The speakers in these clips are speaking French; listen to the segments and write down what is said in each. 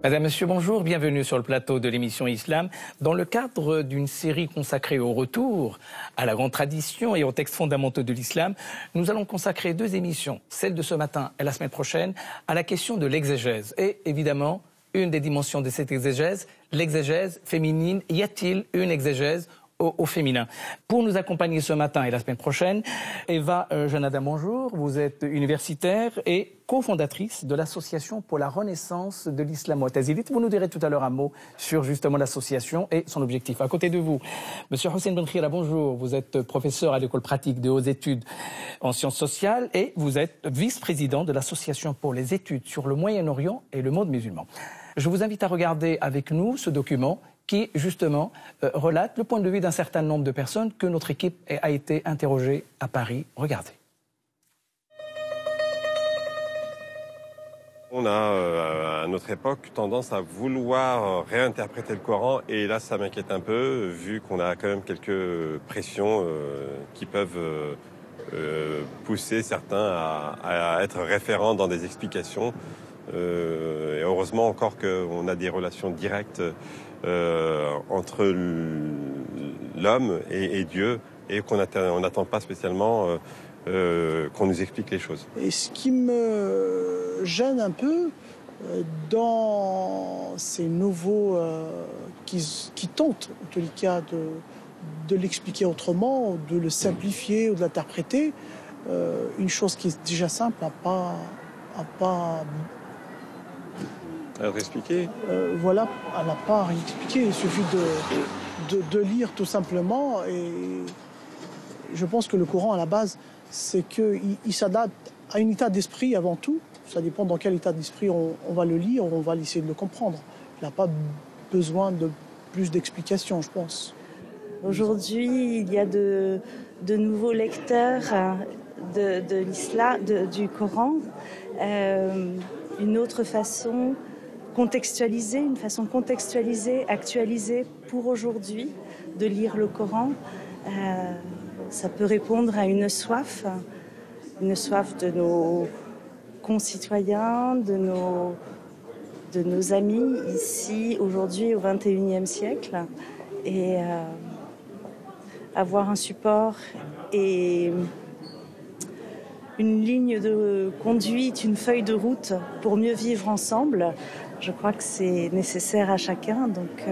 Madame, Monsieur, bonjour, bienvenue sur le plateau de l'émission Islam. Dans le cadre d'une série consacrée au retour à la grande tradition et aux textes fondamentaux de l'islam, nous allons consacrer 2 émissions, celle de ce matin et la semaine prochaine, à la question de l'exégèse. Et évidemment, une des dimensions de cette exégèse, l'exégèse féminine. Y a-t-il une exégèse au féminin? Pour nous accompagner ce matin et la semaine prochaine, Eva Janada, bonjour. Vous êtes universitaire et cofondatrice de l'Association pour la Renaissance de l'Islam Mu'tazilite. Vous nous direz tout à l'heure un mot sur justement l'association et son objectif. À côté de vous, Monsieur Hossein Benkhira, bonjour. Vous êtes professeur à l'École pratique de hautes études en sciences sociales et vous êtes vice-président de l'Association pour les études sur le Moyen-Orient et le monde musulman. Je vous invite à regarder avec nous ce document qui, justement, relate le point de vue d'un certain nombre de personnes que notre équipe a été interrogée à Paris. Regardez. On a, à notre époque, tendance à vouloir réinterpréter le Coran, et là, ça m'inquiète un peu, vu qu'on a quand même quelques pressions qui peuvent pousser certains à être référents dans des explications. Et heureusement encore qu'on a des relations directes entre l'homme et Dieu, et qu'on n'attend pas spécialement qu'on nous explique les choses. Et ce qui me gêne un peu dans ces nouveaux qui tentent, en tous les cas, de l'expliquer autrement, de le simplifier ou de l'interpréter, une chose qui est déjà simple n'a pas à expliquer. Voilà, elle n'a pas à expliquer. Il suffit de lire tout simplement. Et je pense que le Coran, à la base, c'est qu'il s'adapte à un état d'esprit avant tout. Ça dépend dans quel état d'esprit on va le lire, on va essayer de le comprendre. Il n'a pas besoin de plus d'explications, je pense. Aujourd'hui, il y a de nouveaux lecteurs de l'islam, du Coran. Une autre façon contextualisée, une façon contextualisée, actualisée pour aujourd'hui de lire le Coran. Ça peut répondre à une soif de nos concitoyens, de nos amis ici aujourd'hui au XXIe siècle, et avoir un support et une ligne de conduite, une feuille de route pour mieux vivre ensemble. Je crois que c'est nécessaire à chacun. Donc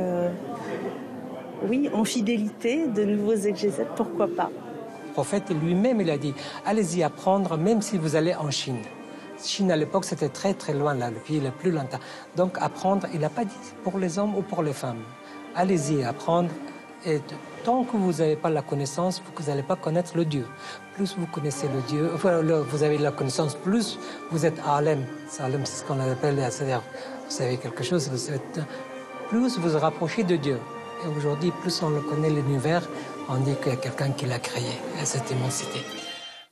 oui, en fidélité, de nouveaux exégètes, pourquoi pas. Le prophète lui-même, il a dit, allez-y apprendre même si vous allez en Chine. Chine à l'époque, c'était très très loin, là, le pays le plus lointain. Donc apprendre, il n'a pas dit pour les hommes ou pour les femmes. Allez-y apprendre. Et tant que vous n'avez pas la connaissance, vous n'allez pas connaître le Dieu. Plus vous connaissez le Dieu, vous avez la connaissance, plus vous êtes alem. Alem, c'est ce qu'on appelle, c'est-à-dire, vous savez quelque chose, plus vous vous rapprochez de Dieu. Et aujourd'hui, plus on le connaît, l'univers, on dit qu'il y a quelqu'un qui l'a créé, cette immensité.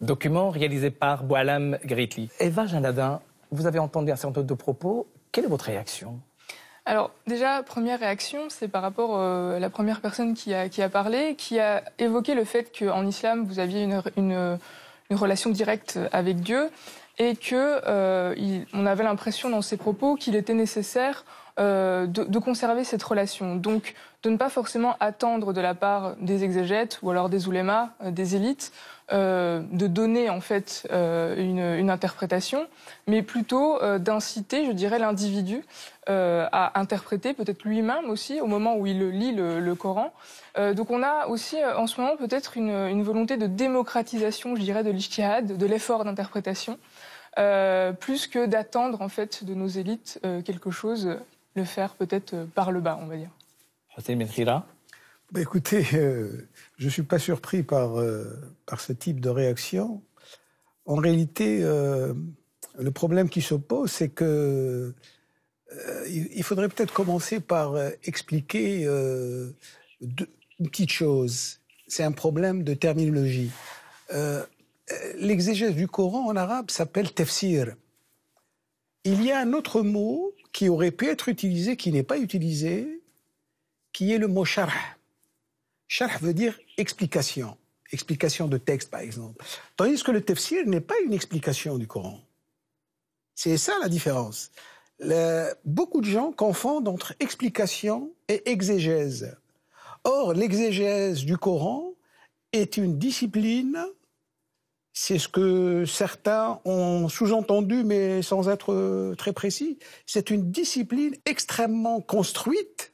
Document réalisé par Boualam Gritli. Eva Janada, vous avez entendu un certain nombre de propos. Quelle est votre réaction ? Alors déjà, première réaction, c'est par rapport à la première personne qui a parlé, qui a évoqué le fait qu'en islam, vous aviez une relation directe avec Dieu et qu'on avait l'impression dans ses propos qu'il était nécessaire de conserver cette relation. Donc de ne pas forcément attendre de la part des exégètes ou alors des oulémas, des élites, de donner en fait une interprétation, mais plutôt d'inciter, je dirais, l'individu à interpréter, peut-être lui-même aussi, au moment où il lit le Coran. Donc on a aussi en ce moment peut-être une volonté de démocratisation, je dirais, de l'ijtihad, de l'effort d'interprétation, plus que d'attendre en fait de nos élites quelque chose, le faire peut-être par le bas, on va dire. Hossein Benkhira. Écoutez, je ne suis pas surpris par ce type de réaction. En réalité, le problème qui se pose, c'est que il faudrait peut-être commencer par expliquer une petite chose. C'est un problème de terminologie. L'exégèse du Coran en arabe s'appelle tafsir. Il y a un autre mot qui aurait pu être utilisé, qui n'est pas utilisé, qui est le mot sharh. Sharh veut dire explication. Explication de texte, par exemple. Tandis que le tafsir n'est pas une explication du Coran. C'est ça la différence. beaucoup de gens confondent entre explication et exégèse. Or, l'exégèse du Coran est une discipline, c'est ce que certains ont sous-entendu, mais sans être très précis, c'est une discipline extrêmement construite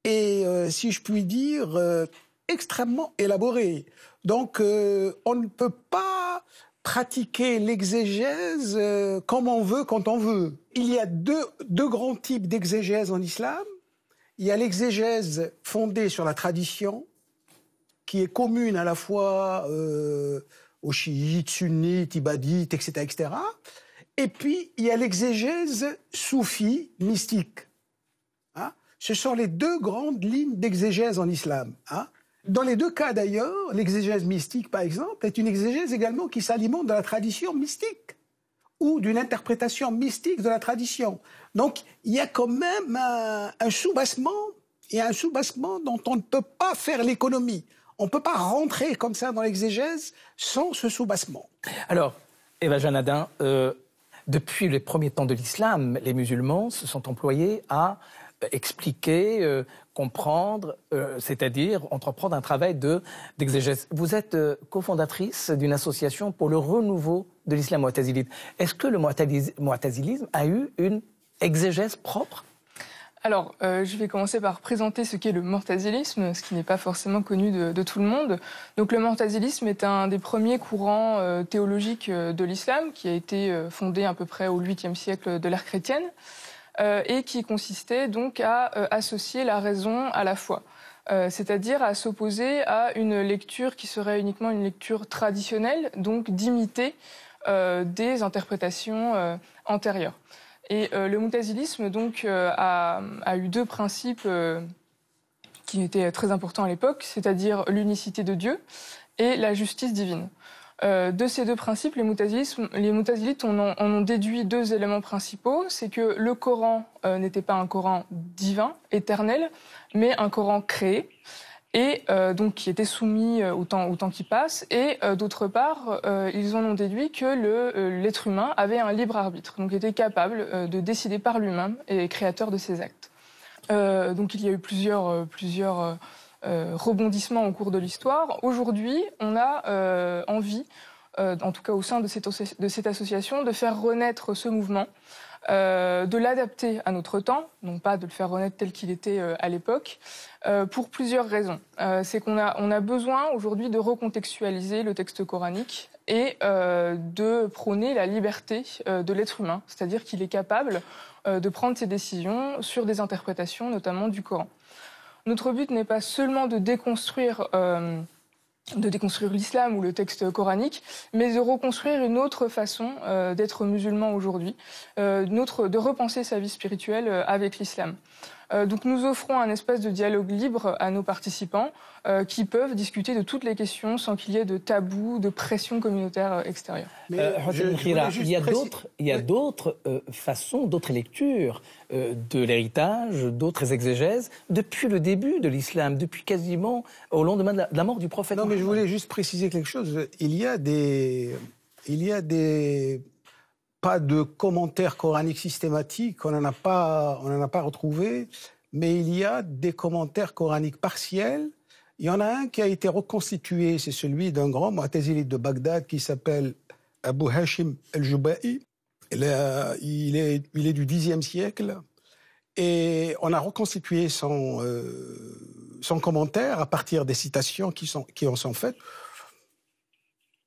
et, si je puis dire, extrêmement élaborée. Donc, on ne peut pas pratiquer l'exégèse comme on veut, quand on veut. Il y a deux grands types d'exégèse en islam. Il y a l'exégèse fondée sur la tradition, qui est commune à la fois aux chiites, sunnites, ibadites, etc., etc. Et puis, il y a l'exégèse soufie, mystique. Hein? Ce sont les deux grandes lignes d'exégèse en islam. Hein? Dans les deux cas, d'ailleurs, l'exégèse mystique, par exemple, est une exégèse également qui s'alimente de la tradition mystique ou d'une interprétation mystique de la tradition. Donc, il y a quand même un soubassement, et un soubassement dont on ne peut pas faire l'économie. On ne peut pas rentrer comme ça dans l'exégèse sans ce soubassement. Alors, Eva Janadin, depuis les premiers temps de l'islam, les musulmans se sont employés à expliquer, comprendre, c'est-à-dire entreprendre un travail d'exégèse. Vous êtes cofondatrice d'une association pour le renouveau de l'islam mu'tazilite. Est-ce que le mu'tazilisme a eu une exégèse propre ? Alors, je vais commencer par présenter ce qu'est le mu'tazilisme, ce qui n'est pas forcément connu de tout le monde. Donc, le mu'tazilisme est un des premiers courants théologiques de l'islam, qui a été fondé à peu près au 8e siècle de l'ère chrétienne, et qui consistait donc à associer la raison à la foi. C'est-à-dire à s'opposer à une lecture qui serait uniquement une lecture traditionnelle, donc d'imiter des interprétations antérieures. Et le mu'tazilisme donc a eu deux principes qui étaient très importants à l'époque, c'est-à-dire l'unicité de Dieu et la justice divine. De ces deux principes, les mu'tazilites en ont déduit deux éléments principaux. C'est que le Coran n'était pas un Coran divin, éternel, mais un Coran créé, et donc qui était soumis au temps qui passe. Et d'autre part, ils en ont déduit que l'être humain avait un libre arbitre, donc était capable de décider par lui-même et créateur de ses actes. Donc il y a eu plusieurs rebondissements au cours de l'histoire. Aujourd'hui, on a envie, en tout cas au sein de cette association, de faire renaître ce mouvement, de l'adapter à notre temps, non pas de le faire renaître tel qu'il était à l'époque, pour plusieurs raisons. C'est qu'on a besoin aujourd'hui de recontextualiser le texte coranique et de prôner la liberté de l'être humain, c'est-à-dire qu'il est capable de prendre ses décisions sur des interprétations, notamment du Coran. Notre but n'est pas seulement de déconstruire l'islam ou le texte coranique, mais de reconstruire une autre façon d'être musulman aujourd'hui, de repenser sa vie spirituelle avec l'islam. Donc nous offrons un espace de dialogue libre à nos participants qui peuvent discuter de toutes les questions sans qu'il y ait de tabous, de pression communautaire extérieure. Il y a d'autres façons, d'autres lectures de l'héritage, d'autres exégèses depuis le début de l'islam, depuis quasiment au lendemain de la mort du prophète. Non, mais je voulais juste préciser quelque chose. Il y a pas de commentaires coraniques systématiques, on n'en a pas retrouvé, mais il y a des commentaires coraniques partiels. Il y en a un qui a été reconstitué, c'est celui d'un grand mu'tazilite de Bagdad qui s'appelle Abu Hashim al-Juba'i. Il est du Xe siècle et on a reconstitué son commentaire à partir des citations qui en sont faites.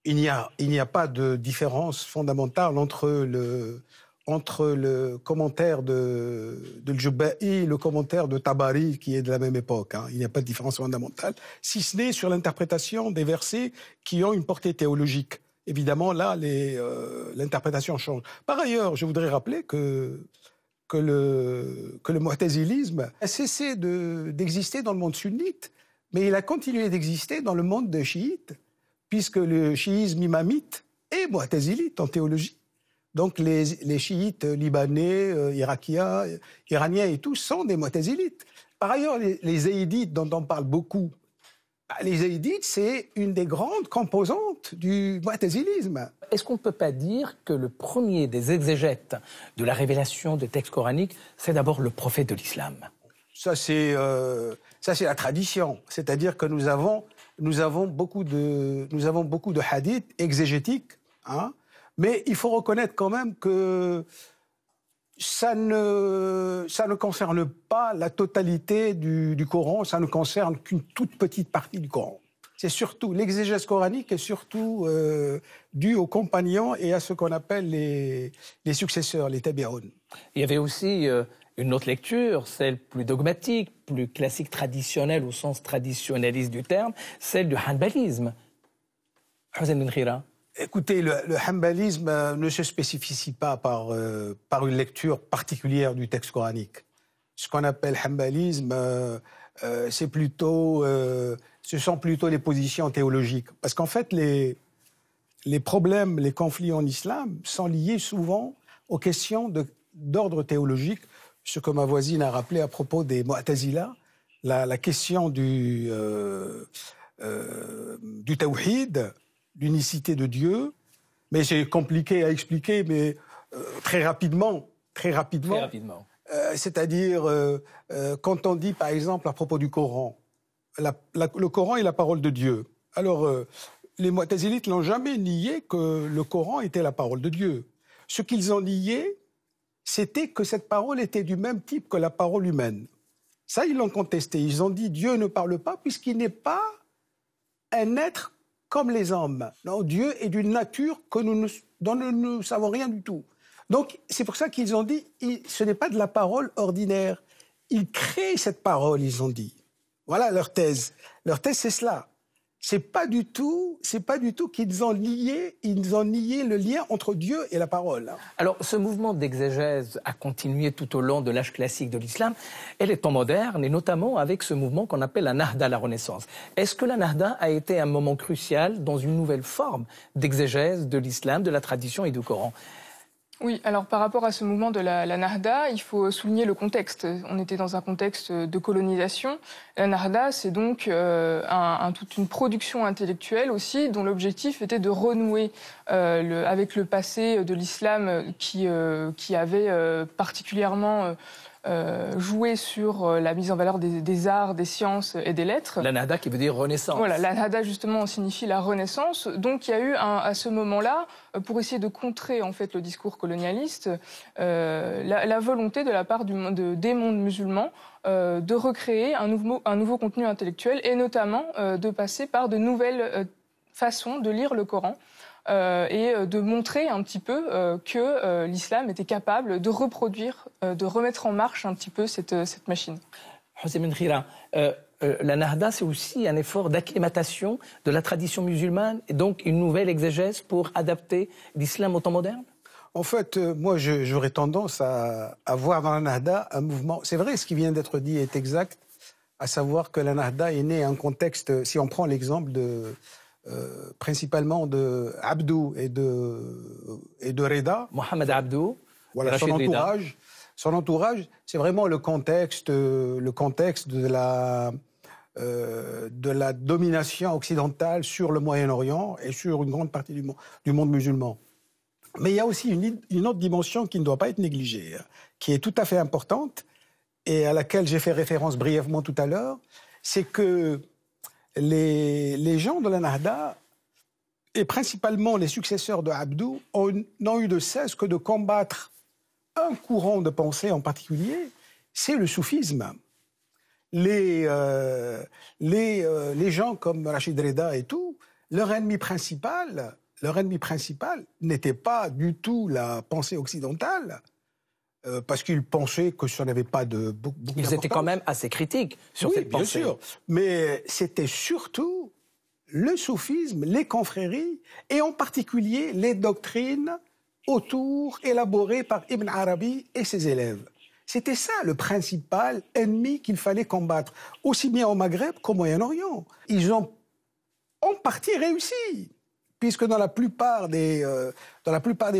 Il n'y a pas de différence fondamentale entre le commentaire de Juba'i et le commentaire de Tabari, qui est de la même époque. Hein. Il n'y a pas de différence fondamentale, si ce n'est sur l'interprétation des versets qui ont une portée théologique. Évidemment, là, l'interprétation change. Par ailleurs, je voudrais rappeler que le mu'tazilisme a cessé d'exister dans le monde sunnite, mais il a continué d'exister dans le monde des chiites, puisque le chiisme imamite est mu'tazilite en théologie. Donc les chiites libanais, iraniens et tout sont des mu'tazilites. Par ailleurs, les zaydites dont on parle beaucoup Les zaïdites, c'est une des grandes composantes du mu'tazilisme. Est-ce qu'on ne peut pas dire que le premier des exégètes de la révélation des textes coraniques, c'est d'abord le prophète de l'islam? Ça, c'est la tradition. C'est-à-dire que nous avons beaucoup de hadiths exégétiques, hein, mais il faut reconnaître quand même que ça ne concerne pas la totalité du Coran, ça ne concerne qu'une toute petite partie du Coran. C'est surtout, l'exégèse coranique est surtout due aux compagnons et à ce qu'on appelle les successeurs, les tabi'oun. Il y avait aussi une autre lecture, celle plus dogmatique, plus classique, traditionnelle au sens traditionnaliste du terme, celle du hanbalisme. Hossein Ben Khira. Écoutez, le hanbalisme ne se spécifie pas par une lecture particulière du texte coranique. Ce qu'on appelle hanbalisme, ce sont plutôt les positions théologiques. Parce qu'en fait, les problèmes, les conflits en islam sont liés souvent aux questions d'ordre théologique, ce que ma voisine a rappelé à propos des Mu'tazila, la question du tawhid, l'unicité de Dieu, mais c'est compliqué à expliquer, mais très rapidement. C'est-à-dire, quand on dit, par exemple, à propos du Coran, le Coran est la parole de Dieu. Alors, les Mu'tazilites n'ont jamais nié que le Coran était la parole de Dieu. Ce qu'ils ont nié, c'était que cette parole était du même type que la parole humaine. Ça, ils l'ont contesté. Ils ont dit, Dieu ne parle pas puisqu'il n'est pas un être comme les hommes. Non, Dieu est d'une nature dont nous ne savons rien du tout. Donc, c'est pour ça qu'ils ont dit, ce n'est pas de la parole ordinaire. Ils créent cette parole, ils ont dit. Voilà leur thèse. Leur thèse, c'est cela. C'est pas du tout qu'ils ont nié le lien entre Dieu et la parole. Alors, ce mouvement d'exégèse a continué tout au long de l'âge classique de l'islam et les temps modernes, et notamment avec ce mouvement qu'on appelle la Nahda, la Renaissance. Est-ce que la Nahda a été un moment crucial dans une nouvelle forme d'exégèse de l'islam, de la tradition et du Coran? Oui, alors par rapport à ce mouvement de la Nahda, il faut souligner le contexte. On était dans un contexte de colonisation. La Nahda, c'est donc toute une production intellectuelle aussi, dont l'objectif était de renouer avec le passé de l'islam qui avait particulièrement joué sur la mise en valeur des arts, des sciences et des lettres. La Nahda qui veut dire renaissance. Voilà, la Nahda justement signifie la renaissance. Donc il y a eu à ce moment-là, pour essayer de contrer en fait le discours colonialiste, la volonté de la part des mondes musulmans de recréer un nouveau contenu intellectuel et notamment de passer par de nouvelles façons de lire le Coran. Et de montrer un petit peu que l'islam était capable de reproduire, de remettre en marche un petit peu cette machine. Hossein Ben Khira, la Nahda, c'est aussi un effort d'acclimatation de la tradition musulmane et donc une nouvelle exégèse pour adapter l'islam au temps moderne? En fait, moi, j'aurais tendance à voir dans la Nahda un mouvement... C'est vrai, ce qui vient d'être dit est exact, à savoir que la Nahda est née à un contexte... Si on prend l'exemple principalement de Abdou et de Reda. Mohamed Abdou. Voilà, son entourage, c'est vraiment le contexte de la domination occidentale sur le Moyen-Orient et sur une grande partie du monde musulman. Mais il y a aussi une autre dimension qui ne doit pas être négligée, qui est tout à fait importante et à laquelle j'ai fait référence brièvement tout à l'heure, c'est que les gens de la Nahda, et principalement les successeurs de Abdou, n'ont eu de cesse que de combattre un courant de pensée en particulier, c'est le soufisme. Les gens comme Rachid Reda et tout, leur ennemi principal n'était pas du tout la pensée occidentale, parce qu'ils pensaient que ça n'avait pas beaucoup d'importance. Ils étaient quand même assez critiques sur cette pensée. Bien sûr, mais c'était surtout le soufisme, les confréries, et en particulier les doctrines élaborées par Ibn Arabi et ses élèves. C'était ça le principal ennemi qu'il fallait combattre, aussi bien au Maghreb qu'au Moyen-Orient. Ils ont en partie réussi, puisque dans la plupart des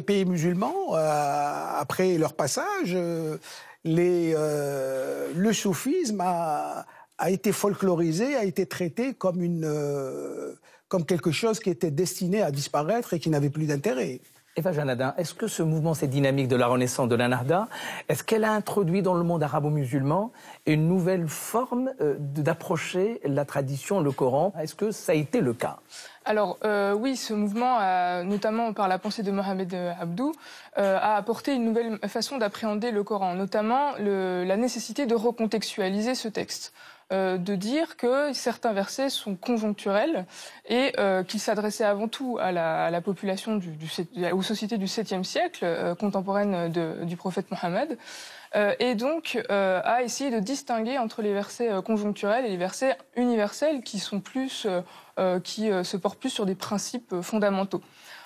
pays musulmans, après leur passage, le soufisme a a été folklorisé, a été traité comme quelque chose qui était destiné à disparaître et qui n'avait plus d'intérêt. Eva Janadin, est-ce que ce mouvement, cette dynamique de la renaissance de la Nahda, est-ce qu'elle a introduit dans le monde arabo-musulman une nouvelle forme d'approcher la tradition, le Coran? Est-ce que ça a été le cas? Alors oui, ce mouvement, notamment par la pensée de Mohamed Abdou, a apporté une nouvelle façon d'appréhender le Coran, notamment la nécessité de recontextualiser ce texte. De dire que certains versets sont conjoncturels et qu'ils s'adressaient avant tout à la population aux sociétés du 7e siècle, contemporaine du prophète Mohammed, et donc a essayé de distinguer entre les versets conjoncturels et les versets universels qui sont plus, qui se portent plus sur des principes fondamentaux.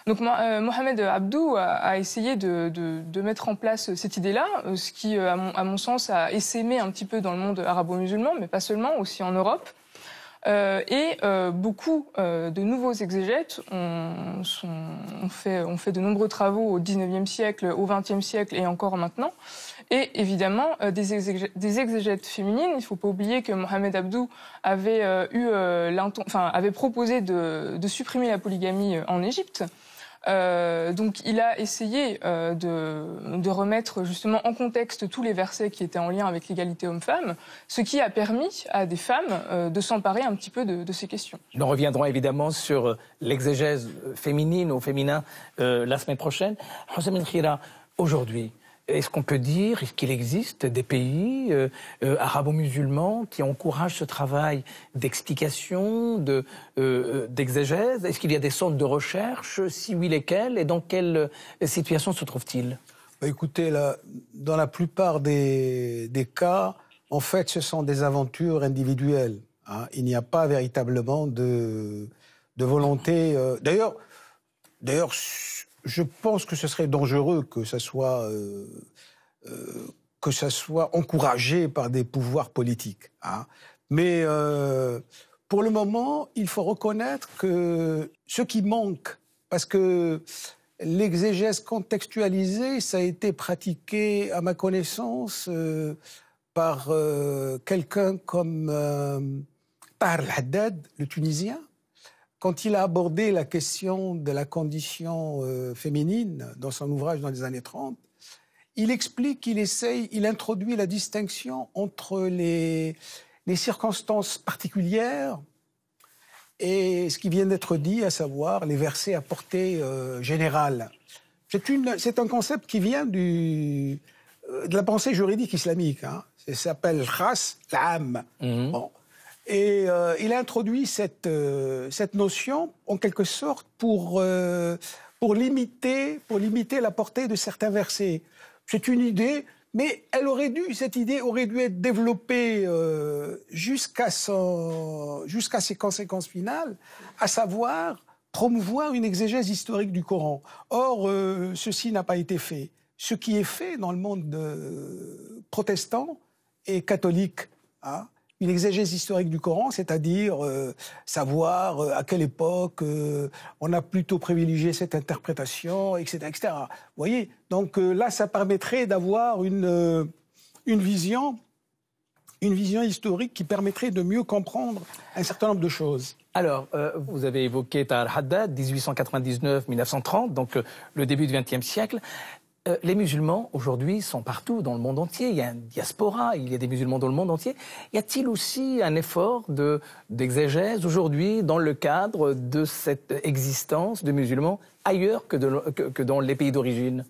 Donc Mohamed Abdou a essayé de mettre en place cette idée-là, ce qui, à mon sens, a essaimé un petit peu dans le monde arabo-musulman, mais pas seulement, aussi en Europe. Beaucoup de nouveaux exégètes ont fait de nombreux travaux au XIXe siècle, au XXe siècle et encore maintenant. Et évidemment, des exégètes féminines. Il ne faut pas oublier que Mohamed Abdou avait proposé de supprimer la polygamie en Égypte. Donc il a essayé de remettre justement en contexte tous les versets qui étaient en lien avec l'égalité homme-femme, ce qui a permis à des femmes de s'emparer un petit peu de ces questions. Nous reviendrons évidemment sur l'exégèse féminine ou féminin la semaine prochaine. Houssam El Khira, aujourd'hui, est-ce qu'on peut dire qu'il existe des pays arabo-musulmans qui encouragent ce travail d'explication, d'exégèse? Est-ce qu'il y a des centres de recherche? Si oui, lesquels? Et dans quelle situation se trouvent-ils? Écoutez, dans la plupart des cas, en fait, ce sont des aventures individuelles. Hein. Il n'y a pas véritablement de volonté. D'ailleurs, je pense que ce serait dangereux que ça soit encouragé par des pouvoirs politiques. Hein. Mais pour le moment, il faut reconnaître que ce qui manque, parce que l'exégèse contextualisée, ça a été pratiqué, à ma connaissance, par quelqu'un comme Tahar El-Haddad, le Tunisien. Quand il a abordé la question de la condition féminine dans son ouvrage dans les années 30, il explique il introduit la distinction entre les circonstances particulières et ce qui vient d'être dit, à savoir les versets à portée générale. C'est un concept qui vient de la pensée juridique islamique. Hein. Ça s'appelle khas l'am. Bon. Et il a introduit cette notion, en quelque sorte, pour limiter la portée de certains versets. C'est une idée, mais cette idée aurait dû être développée jusqu'à ses conséquences finales, à savoir promouvoir une exégèse historique du Coran. Or, ceci n'a pas été fait. Ce qui est fait dans le monde protestant et catholique, hein, une exégèse historique du Coran, c'est-à-dire savoir à quelle époque on a plutôt privilégié cette interprétation, etc., etc. Vous voyez, donc là, ça permettrait d'avoir une vision historique qui permettrait de mieux comprendre un certain nombre de choses. Alors, vous avez évoqué Tahar El-Haddad, 1899-1930, donc le début du XXe siècle. Les musulmans, aujourd'hui, sont partout dans le monde entier. Il y a une diaspora, il y a des musulmans dans le monde entier. Y a-t-il aussi un effort d'exégèse aujourd'hui dans le cadre de cette existence de musulmans ailleurs que dans les pays d'origine ?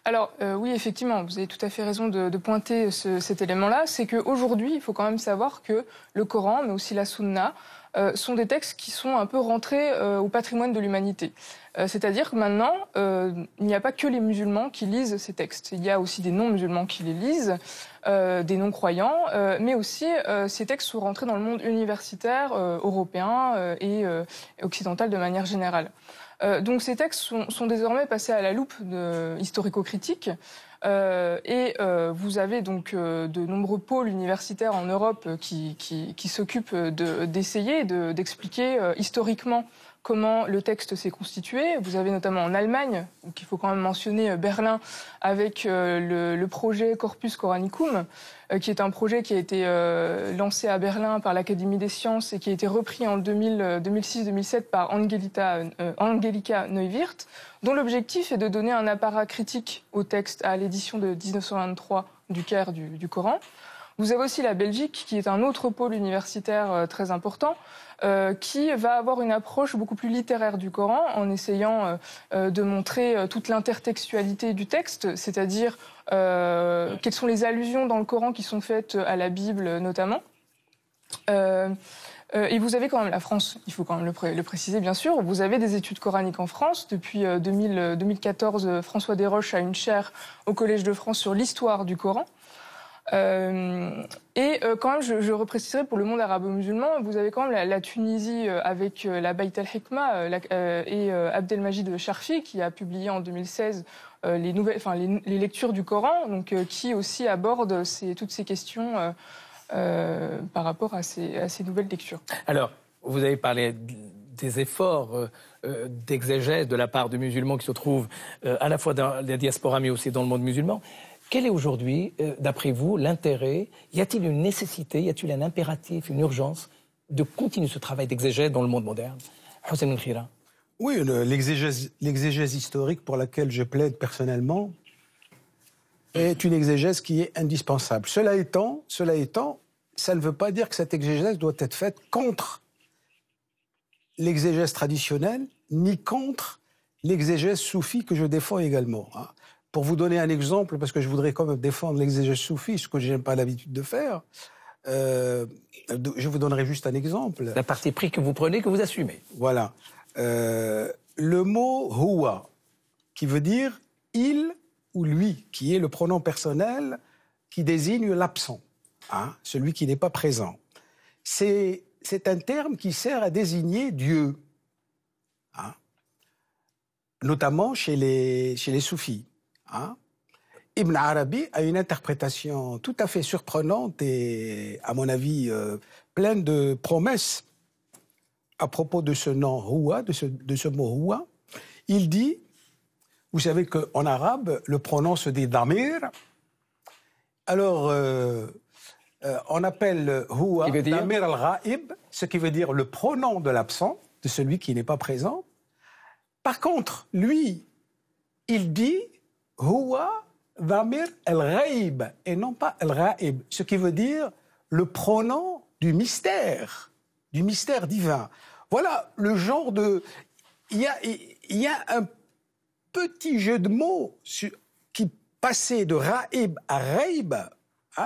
Alors oui, effectivement, vous avez tout à fait raison de pointer cet élément-là. C'est qu'aujourd'hui, il faut quand même savoir que le Coran, mais aussi la Sunna, sont des textes qui sont un peu rentrés au patrimoine de l'humanité. C'est-à-dire que maintenant, il n'y a pas que les musulmans qui lisent ces textes. Il y a aussi des non-musulmans qui les lisent, des non-croyants, mais aussi ces textes sont rentrés dans le monde universitaire, européen et occidental de manière générale. Donc ces textes sont désormais passés à la loupe historico-critique. Vous avez donc de nombreux pôles universitaires en Europe qui s'occupent d'essayer d'expliquer historiquement comment le texte s'est constitué. Vous avez notamment en Allemagne, qu'il faut quand même mentionner Berlin, avec le projet Corpus Coranicum, qui est un projet qui a été lancé à Berlin par l'Académie des sciences et qui a été repris en 2006-2007 par Angelika Neuwirth, dont l'objectif est de donner un apparat critique au texte à l'édition de 1923 du Caire du Coran. Vous avez aussi la Belgique, qui est un autre pôle universitaire très important, qui va avoir une approche beaucoup plus littéraire du Coran, en essayant de montrer toute l'intertextualité du texte, c'est-à-dire quelles sont les allusions dans le Coran qui sont faites à la Bible notamment. Et vous avez quand même la France, il faut quand même le préciser bien sûr, vous avez des études coraniques en France. Depuis 2014, François Desroches a une chaire au Collège de France sur l'histoire du Coran. Quand même, je repréciserai pour le monde arabo-musulman, vous avez quand même la Tunisie avec la Bayt al-Hikma et Abdelmajid Sharfi qui a publié en 2016 les lectures du Coran, donc qui aussi aborde toutes ces questions par rapport à ces nouvelles lectures. Alors, vous avez parlé des efforts d'exégèse de la part de musulmans qui se trouvent à la fois dans la diaspora mais aussi dans le monde musulman. Quel est aujourd'hui, d'après vous, l'intérêt? Y a-t-il une nécessité, y a-t-il un impératif, une urgence de continuer ce travail d'exégèse dans le monde moderne? Hossein Ben Khira. Oui, l'exégèse historique pour laquelle je plaide personnellement est une exégèse qui est indispensable. Cela étant, ça ne veut pas dire que cette exégèse doit être faite contre l'exégèse traditionnelle, ni contre l'exégèse soufie que je défends également. Pour vous donner un exemple, parce que je voudrais quand même défendre l'exégèse soufie, ce que je n'ai pas l'habitude de faire, je vous donnerai juste un exemple. La partie pris que vous prenez, que vous assumez. Voilà. Le mot « huwa », qui veut dire « il » ou « lui », qui est le pronom personnel qui désigne l'absent, celui qui n'est pas présent. C'est un terme qui sert à désigner Dieu, notamment chez les soufis. Ibn Arabi a une interprétation tout à fait surprenante et, à mon avis, pleine de promesses à propos de ce nom huwa, de ce mot huwa. Il dit, vous savez qu'en arabe, le pronom se dit damir. Alors, on appelle huwa damir al-ghaib, ce qui veut dire le pronom de l'absent, de celui qui n'est pas présent. Par contre, lui, il dit huwa damir al-ghaib et non pas al-ghaib, ce qui veut dire le pronom du mystère divin. Voilà le genre de... Il y a un petit jeu de mots qui passait de raib à ghaib,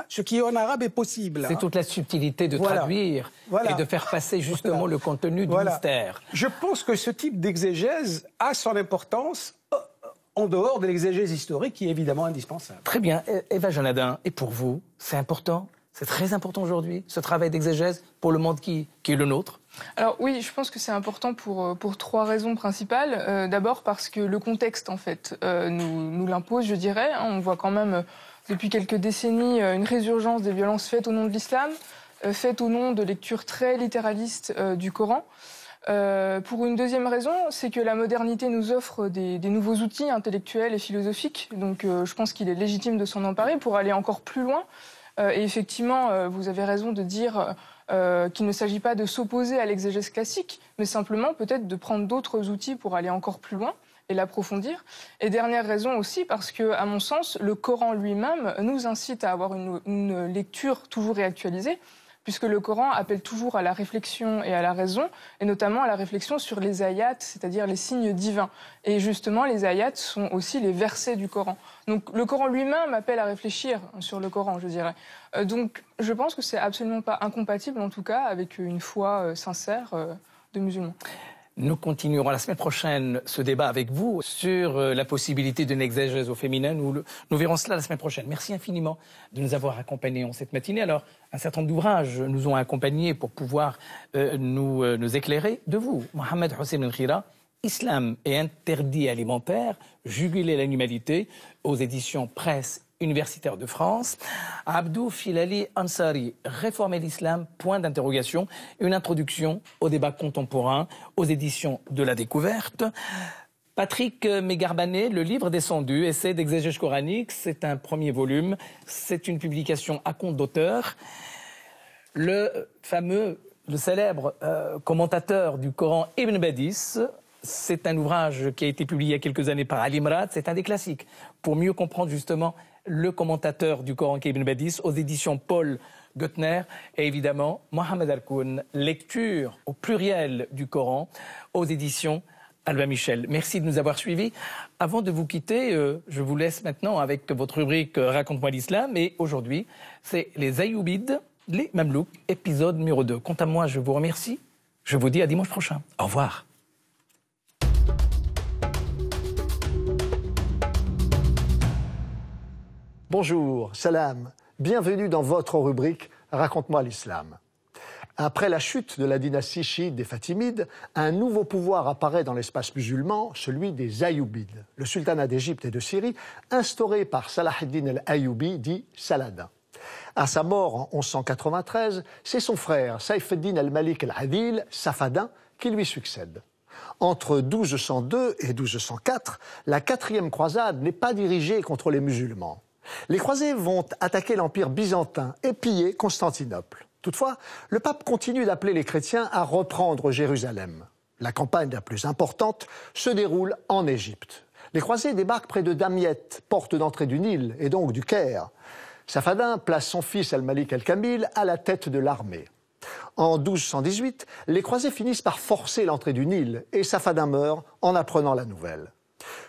ce qui en arabe est possible. C'est toute la subtilité de traduire et de faire passer justement le contenu du mystère. Je pense que ce type d'exégèse a son importance en dehors de l'exégèse historique qui est évidemment indispensable. Très bien. Eva Janadin, et pour vous, c'est important? C'est très important aujourd'hui, ce travail d'exégèse pour le monde qui est le nôtre? Alors oui, je pense que c'est important pour trois raisons principales. D'abord parce que le contexte, en fait, nous l'impose, je dirais. On voit quand même, depuis quelques décennies, une résurgence des violences faites au nom de l'islam, faites au nom de lectures très littéralistes du Coran. Pour une deuxième raison, c'est que la modernité nous offre des nouveaux outils intellectuels et philosophiques. Donc je pense qu'il est légitime de s'en emparer pour aller encore plus loin. Et effectivement, vous avez raison de dire qu'il ne s'agit pas de s'opposer à l'exégèse classique, mais simplement peut-être de prendre d'autres outils pour aller encore plus loin et l'approfondir. Et dernière raison aussi, parce que, à mon sens, le Coran lui-même nous incite à avoir une lecture toujours réactualisée, puisque le Coran appelle toujours à la réflexion et à la raison, et notamment à la réflexion sur les ayats, c'est-à-dire les signes divins. Et justement, les ayats sont aussi les versets du Coran. Donc le Coran lui-même appelle à réfléchir sur le Coran, je dirais. Donc je pense que c'est absolument pas incompatible, en tout cas, avec une foi sincère de musulmans. Nous continuerons la semaine prochaine ce débat avec vous sur la possibilité d'une exégèse au féminin. Nous verrons cela la semaine prochaine. Merci infiniment de nous avoir accompagnés en cette matinée. Alors, un certain nombre d'ouvrages nous ont accompagnés pour pouvoir nous éclairer. De vous, Mohamed Hossein Ben Khira, Islam et interdit alimentaire, juguler l'animalité, aux éditions Presse universitaire de France. Abdou Filali Ansari, Réformer l'islam, point d'interrogation, une introduction au débat contemporain aux éditions de La Découverte. Patrick Mégarbanet, Le Livre descendu, essai d'exégèse coranique, c'est un premier volume, c'est une publication à compte d'auteur. Le célèbre commentateur du Coran Ibn Badis, c'est un ouvrage qui a été publié il y a quelques années par Ali Mrad, c'est un des classiques. Pour mieux comprendre justement le commentateur du Coran Ibn Badis aux éditions Paul Gottner et évidemment Mohamed Al-Koun, lecture au pluriel du Coran aux éditions Albin Michel. Merci de nous avoir suivis. Avant de vous quitter, je vous laisse maintenant avec votre rubrique Raconte-moi l'islam. Et aujourd'hui, c'est les Ayyoubides, les Mamelouks, épisode numéro 2. Quant à moi, je vous remercie. Je vous dis à dimanche prochain. Au revoir. Bonjour, salam. Bienvenue dans votre rubrique Raconte-moi l'islam. Après la chute de la dynastie chiite des Fatimides, un nouveau pouvoir apparaît dans l'espace musulman, celui des Ayyoubides, le sultanat d'Égypte et de Syrie, instauré par Salah ad-Din al-Ayyoubi, dit Saladin. À sa mort en 1193, c'est son frère Saïf ad-Din al-Malik al-Adil, Safadin, qui lui succède. Entre 1202 et 1204, la 4e croisade n'est pas dirigée contre les musulmans. Les croisés vont attaquer l'empire byzantin et piller Constantinople. Toutefois, le pape continue d'appeler les chrétiens à reprendre Jérusalem. La campagne la plus importante se déroule en Égypte. Les croisés débarquent près de Damiette, porte d'entrée du Nil et donc du Caire. Safadin place son fils Al-Malik Al-Kamil à la tête de l'armée. En 1218, les croisés finissent par forcer l'entrée du Nil et Safadin meurt en apprenant la nouvelle.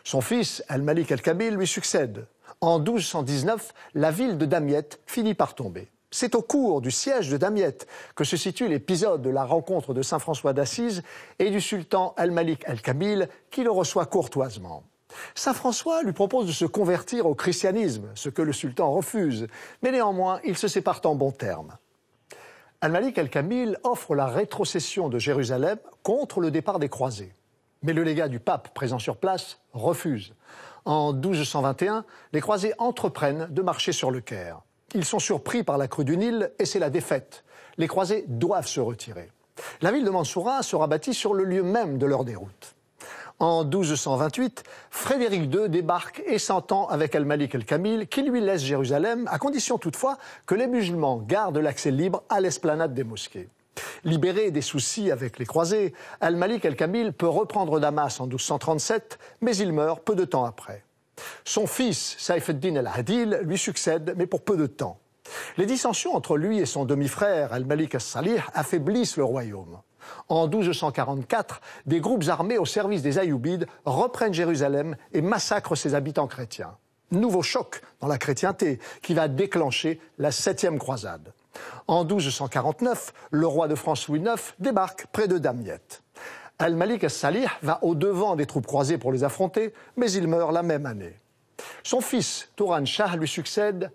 Son fils Al-Malik Al-Kamil lui succède. En 1219, la ville de Damiette finit par tomber. C'est au cours du siège de Damiette que se situe l'épisode de la rencontre de saint François d'Assise et du sultan Al-Malik Al-Kamil qui le reçoit courtoisement. Saint François lui propose de se convertir au christianisme, ce que le sultan refuse, mais néanmoins ils se séparent en bons termes. Al-Malik Al-Kamil offre la rétrocession de Jérusalem contre le départ des croisés. Mais le légat du pape présent sur place refuse. En 1221, les croisés entreprennent de marcher sur le Caire. Ils sont surpris par la crue du Nil et c'est la défaite. Les croisés doivent se retirer. La ville de Mansoura sera bâtie sur le lieu même de leur déroute. En 1228, Frédéric II débarque et s'entend avec Al-Malik Al-Kamil qui lui laisse Jérusalem, à condition toutefois que les musulmans gardent l'accès libre à l'esplanade des mosquées. Libéré des soucis avec les croisés, Al-Malik Al-Kamil peut reprendre Damas en 1237, mais il meurt peu de temps après. Son fils, Saïf ad-Din al-Adil, lui succède, mais pour peu de temps. Les dissensions entre lui et son demi-frère, Al-Malik al-Salih, affaiblissent le royaume. En 1244, des groupes armés au service des Ayyoubides reprennent Jérusalem et massacrent ses habitants chrétiens. Nouveau choc dans la chrétienté qui va déclencher la 7e croisade. En 1249, le roi de France Louis IX débarque près de Damiette. Al-Malik al-Salih va au-devant des troupes croisées pour les affronter, mais il meurt la même année. Son fils, Touran Shah, lui succède.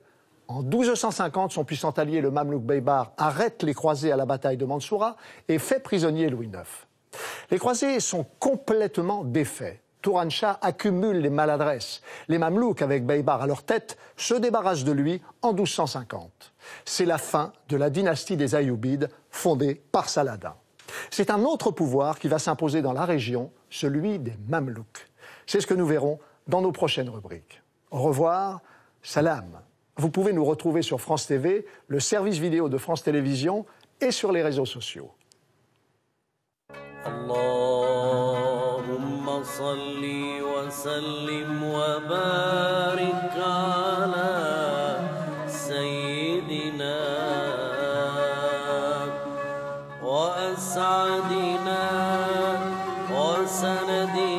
En 1250, son puissant allié, le Mamlouk Baybar, arrête les croisés à la bataille de Mansoura et fait prisonnier Louis IX. Les croisés sont complètement défaits. Touran Shah accumule les maladresses. Les Mamelouks, avec Baybar à leur tête, se débarrassent de lui en 1250. C'est la fin de la dynastie des Ayyoubides, fondée par Saladin. C'est un autre pouvoir qui va s'imposer dans la région, celui des Mamelouks. C'est ce que nous verrons dans nos prochaines rubriques. Au revoir, salam. Vous pouvez nous retrouver sur France TV, le service vidéo de France Télévisions et sur les réseaux sociaux. Allahumma salli wa sallim wa barik ala sayyidina wa as'adina wa sanadina